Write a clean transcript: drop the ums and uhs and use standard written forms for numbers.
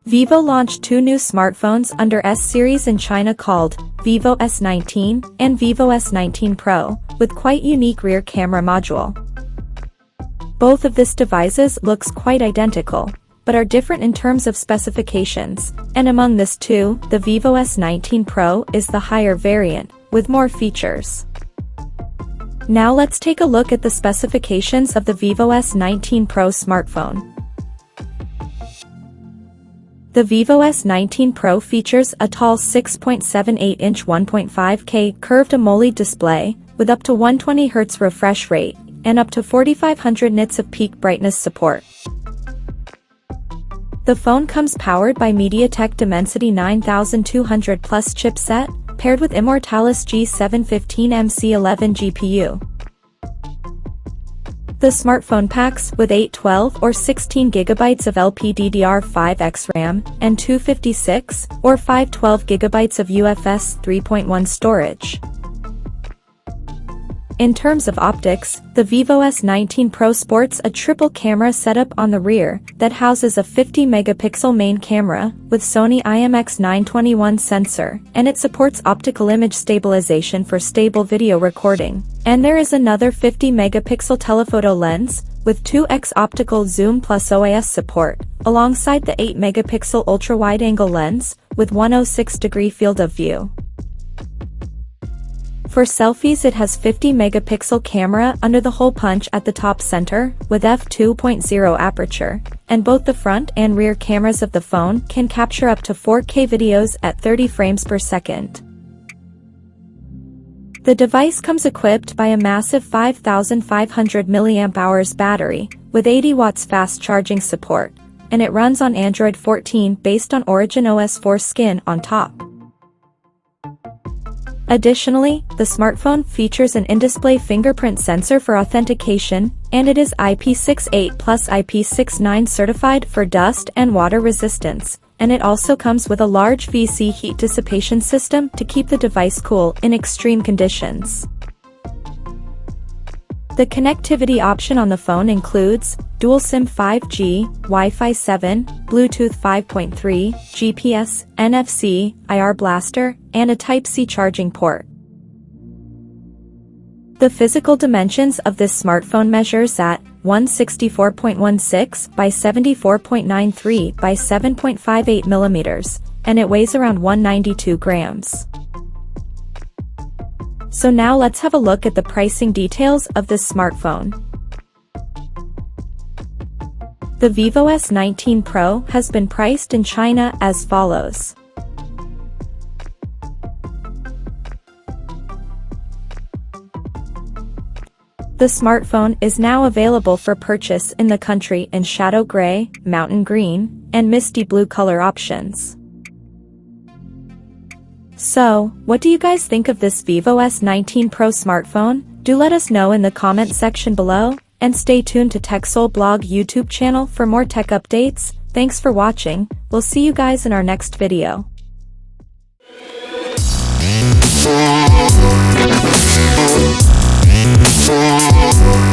Vivo launched two new smartphones under S series in China called Vivo S19 and Vivo S19 Pro, with quite unique rear camera module. Both of these devices looks quite identical, but are different in terms of specifications, and among these two, the Vivo S19 Pro is the higher variant, with more features. Now let's take a look at the specifications of the Vivo S19 Pro smartphone. The Vivo S19 Pro features a tall 6.78-inch 1.5K curved AMOLED display, with up to 120Hz refresh rate, and up to 4500 nits of peak brightness support. The phone comes powered by MediaTek Dimensity 9200 Plus chipset, paired with Immortalis G715MC11 GPU. The smartphone packs with 8, 12, or 16 GB of LPDDR5X RAM and 256 or 512 GB of UFS 3.1 storage. In terms of optics, the Vivo S19 Pro sports a triple camera setup on the rear that houses a 50-megapixel main camera with Sony IMX921 sensor, and it supports optical image stabilization for stable video recording. And there is another 50-megapixel telephoto lens with 2x optical zoom plus OIS support, alongside the 8-megapixel ultra-wide-angle lens with 106-degree field of view. For selfies, it has 50-megapixel camera under the hole punch at the top center, with f2.0 aperture, and both the front and rear cameras of the phone can capture up to 4K videos at 30 frames per second. The device comes equipped by a massive 5500 mAh battery, with 80 watts fast charging support, and it runs on Android 14 based on Origin OS 4 Skin on top. Additionally, the smartphone features an in-display fingerprint sensor for authentication, and it is IP68 plus IP69 certified for dust and water resistance, and it also comes with a large VC heat dissipation system to keep the device cool in extreme conditions. The connectivity option on the phone includes dual SIM 5G, Wi-Fi 7, Bluetooth 5.3, GPS, NFC, IR blaster, and a Type-C charging port. The physical dimensions of this smartphone measures at 164.16 by 74.93 by 7.58 millimeters, and it weighs around 192 grams. So now let's have a look at the pricing details of this smartphone. The Vivo S19 Pro has been priced in China as follows. The smartphone is now available for purchase in the country in shadow gray, mountain green, and misty blue color options. So, what do you guys think of this Vivo S19 Pro smartphone? Do let us know in the comment section below, and stay tuned to TechSole Blog YouTube channel for more tech updates. Thanks for watching, we'll see you guys in our next video. Oh,